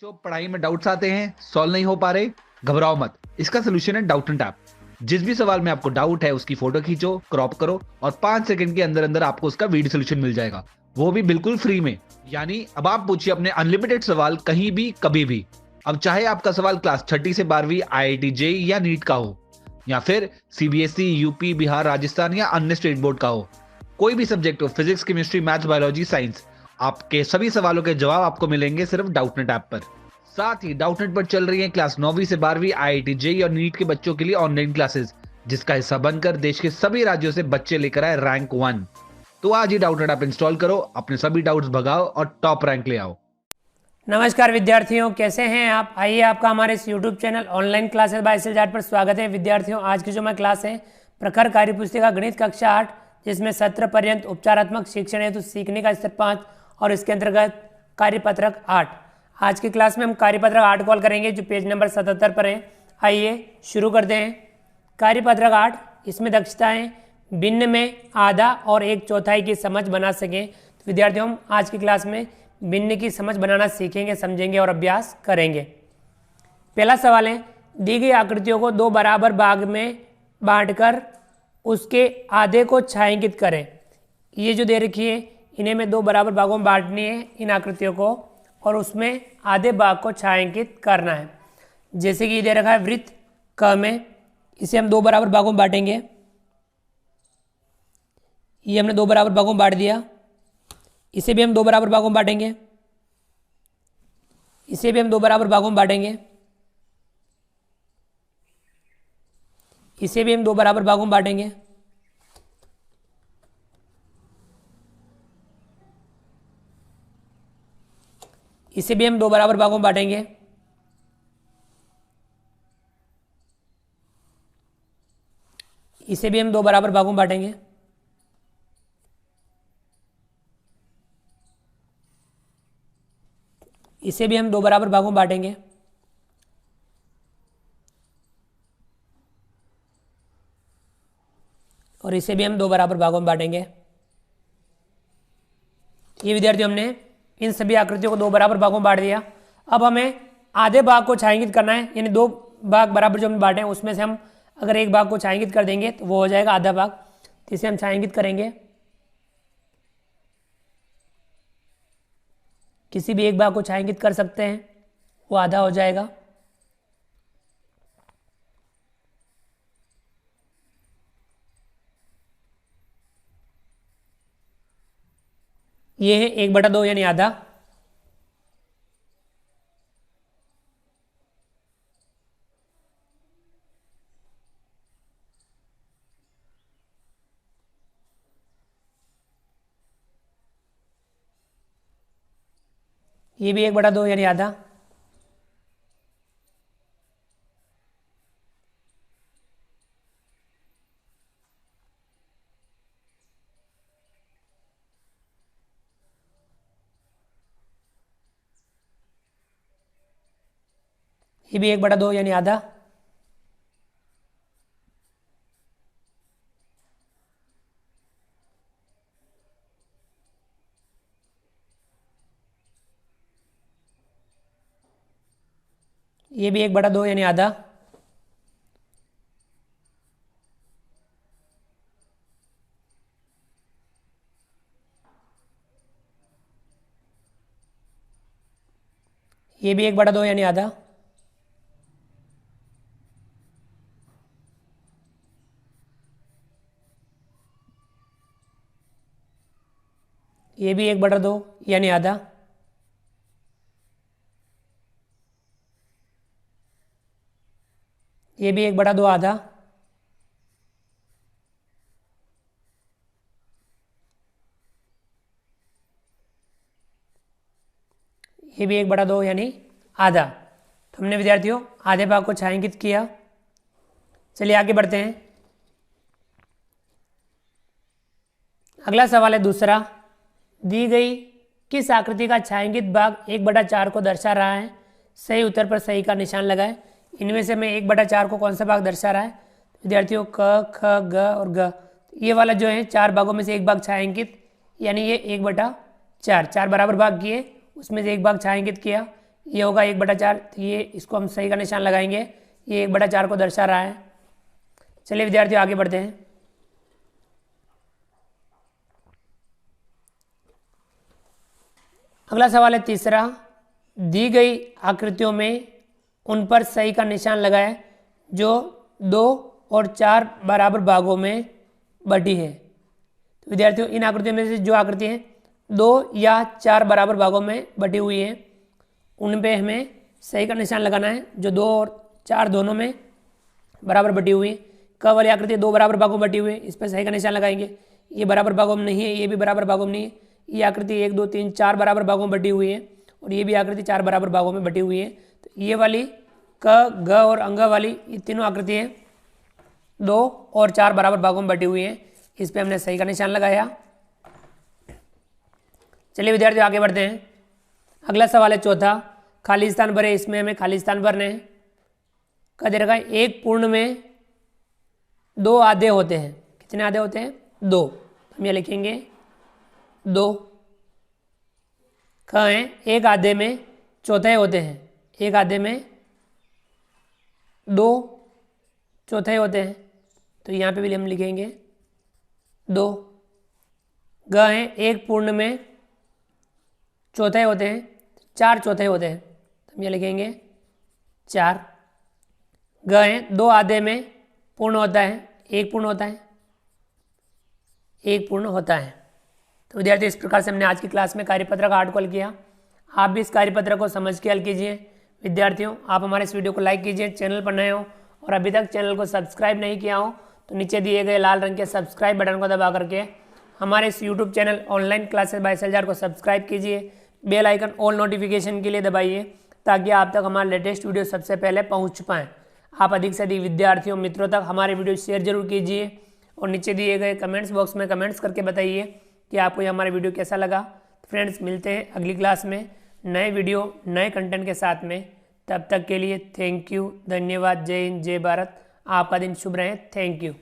बच्चों पढ़ाई में डाउट्स आते हैं, सॉल्व नहीं हो पा रहे, घबराओ मत। इसका सोल्यूशन है डाउटंट ऐप। जिस भी सवाल में आपको डाउट है उसकी फोटो खींचो, क्रॉप करो और 5 सेकंड के अंदर अंदर आपको उसका वीडियो सोल्यूशन मिल जाएगा, वो भी बिल्कुल फ्री में। यानी अब आप पूछिए अपने अनलिमिटेड सवाल कहीं भी कभी भी। अब चाहे आपका सवाल क्लास छठी से 12वीं आईआईटी जेईई या नीट का हो, या फिर सीबीएसई यूपी बिहार राजस्थान या अन्य स्टेट बोर्ड का हो, कोई भी सब्जेक्ट हो, physics chemistry maths biology science, आपके सभी सवालों के जवाब आपको मिलेंगे सिर्फ डाउटनेट ऐप पर। साथ ही डाउटनेट पर चल रही है क्लास 9वीं से 12वीं आईआईटी जेईई और नीट के बच्चों के लिए ऑनलाइन क्लासेस, जिसका हिस्सा बनकर देश के सभी राज्यों से बच्चे लेकर आए रैंक 1। तो आज ही डाउटनेट ऐप इंस्टॉल करो, अपने सभी डाउट्स भगाओ और टॉप रैंक ले आओ। नमस्कार विद्यार्थियों, कैसे हैं आप। आइए आपका हमारे इस YouTube channel online classes by S पर स्वागत है। विद्यार्थियों, आज की जो मैं क्लास है प्रखर कार्य पुस्तिका गणित कक्षा 8, जिसमें सत्र पर्यंत उपचारात्मक शिक्षण हेतु सीखने का स्तर 5 और इसके अंतर्गत कार्यपत्रक 8। आज की क्लास में हम कार्यपत्रक 8 कॉल करेंगे, जो पेज नंबर 77 पर है। आइए शुरू करते हैं। कार्यपत्रक 8, इसमें दक्षताएं भिन्न में आधा और 1/4 की समझ बना सकें। तो विद्यार्थियों, हम आज की क्लास में भिन्न की समझ बनाना सीखेंगे, समझेंगे और अभ्यास करेंगे। पहला सवाल है, दी गई आकृतियों को 2 बराबर भाग में बांटकर उसके आधे को छायांकित करें। ये जो दे रखी है, इन्हें में 2 बराबर भागों में बांटनी है इन आकृतियों को, और उसमें आधे भाग को छायांकित करना है। जैसे कि ये दे रखा है वृत्त क में, इसे हम 2 बराबर भागों में बांटेंगे। ये हमने 2 बराबर भागों में बांट दिया। इसे भी हम 2 बराबर भागों में बांटेंगे। इसे भी हम 2 बराबर भागों में बांटेंगे। इसे भी हम 2 बराबर भागों में बांटेंगे। इसे भी हम 2 बराबर भागों में बांटेंगे। इसे भी हम 2 बराबर भागों में बांटेंगे। इसे भी हम 2 बराबर भागों में बांटेंगे। और इसे भी हम 2 बराबर भागों में बांटेंगे। ये विद्यार्थियों, हमने इन सभी आकृतियों को 2 बराबर भागों में बांट दिया। अब हमें आधे भाग को छायांकित करना है, यानी 2 भाग बराबर जो हमने बांटे हैं उसमें से हम अगर एक भाग को छायांकित कर देंगे तो वो हो जाएगा आधा भाग। तो इसे हम छायांकित करेंगे। किसी भी एक भाग को छायांकित कर सकते हैं, वो आधा हो जाएगा। ये है 1/2 यानी आधा। ये भी 1/2 यानी आधा। ये भी 1/2 यानी आधा। ये भी 1/2 यानी आधा। ये भी 1/2 यानी आधा। ये भी 1/2 यानी आधा। ये भी 1/2 आधा। ये भी 1/2 यानी आधा। तो हमने विद्यार्थियों आधे भाग को छायांकित किया। चलिए आगे बढ़ते हैं। अगला सवाल है दूसरा, दी गई किस आकृति का छायांकित भाग 1/4 को दर्शा रहा है। सही उत्तर पर सही का निशान लगाएं। इनमें से मैं 1/4 को कौन सा भाग दर्शा रहा है विद्यार्थियों, क, ख, ग और ग। ये वाला जो है 4 भागों में से एक भाग छायांकित, यानी ये 1/4, 4 बराबर भाग किए, उसमें से एक भाग छायांकित किया, ये होगा 1/4, तो ये इसको हम सही का निशान लगाएंगे, ये 1/4 को दर्शा रहा है। चलिए विद्यार्थियों आगे बढ़ते हैं। अगला सवाल है तीसरा, दी गई आकृतियों में उन पर सही का निशान लगाएं जो 2 और 4 बराबर भागों में बटी है। तो विद्यार्थियों इन आकृतियों में से जो आकृति है 2 या 4 बराबर भागों में बटी हुई है, उन पे हमें सही का निशान लगाना है जो 2 और 4 दोनों में बराबर बटी हुई है। क वाली आकृति 2 बराबर भागों में बटी हुई है, इस पर सही का निशान लगाएंगे। ये बराबर भागों में नहीं है, ये भी बराबर भागों में नहीं है। ये आकृति 1 2 3 4 बराबर भागों में बटी हुई है और ये भी आकृति 4 बराबर भागों में बटी हुई है। तो ये वाली क, ग और अंग वाली ये तीनों आकृति है 2 और 4 बराबर भागों में बटी हुई है, इस पे हमने सही का निशान लगाया। चलिए विद्यार्थियों आगे बढ़ते हैं। अगला सवाल है चौथा, खाली स्थान भरे, इसमें हमें खाली स्थान भरने हैं। कह दे रखा है एक पूर्ण में 2 आधे होते हैं। कितने आधे होते हैं? 2। हम ये लिखेंगे 2। कहें एक आधे में चौथाई होते हैं, एक आधे में 2 चौथाई होते हैं, तो यहाँ पे भी हम लिखेंगे 2। ग हैं एक पूर्ण में चौथाई होते हैं, 4 चौथाई होते हैं, तो हम ये लिखेंगे 4। ग हैं 2 आधे में पूर्ण होता है, 1 पूर्ण होता है, 1 पूर्ण होता है। तो विद्यार्थी इस प्रकार से हमने आज की क्लास में कार्यपत्र का 8 को हल किया। आप भी इस कार्यपत्र को समझ के हल कीजिए। विद्यार्थियों आप हमारे इस वीडियो को लाइक कीजिए, चैनल पर नए हो और अभी तक चैनल को सब्सक्राइब नहीं किया हो तो नीचे दिए गए लाल रंग के सब्सक्राइब बटन को दबा करके हमारे इस YouTube channel online classes bye SLR को सब्सक्राइब कीजिए। बेल आइकन ऑल नोटिफिकेशन के लिए दबाइए ताकि आप तक हमारे लेटेस्ट वीडियो सबसे पहले पहुँच पाएँ। आप अधिक से अधिक विद्यार्थियों मित्रों तक हमारे वीडियो शेयर जरूर कीजिए और नीचे दिए गए कमेंट्स बॉक्स में कमेंट्स करके बताइए कि आपको ये हमारा वीडियो कैसा लगा। फ्रेंड्स मिलते हैं अगली क्लास में नए वीडियो नए कंटेंट के साथ में। तब तक के लिए थैंक यू, धन्यवाद, जय हिंद, जय भारत। आपका दिन शुभ रहे। Thank you.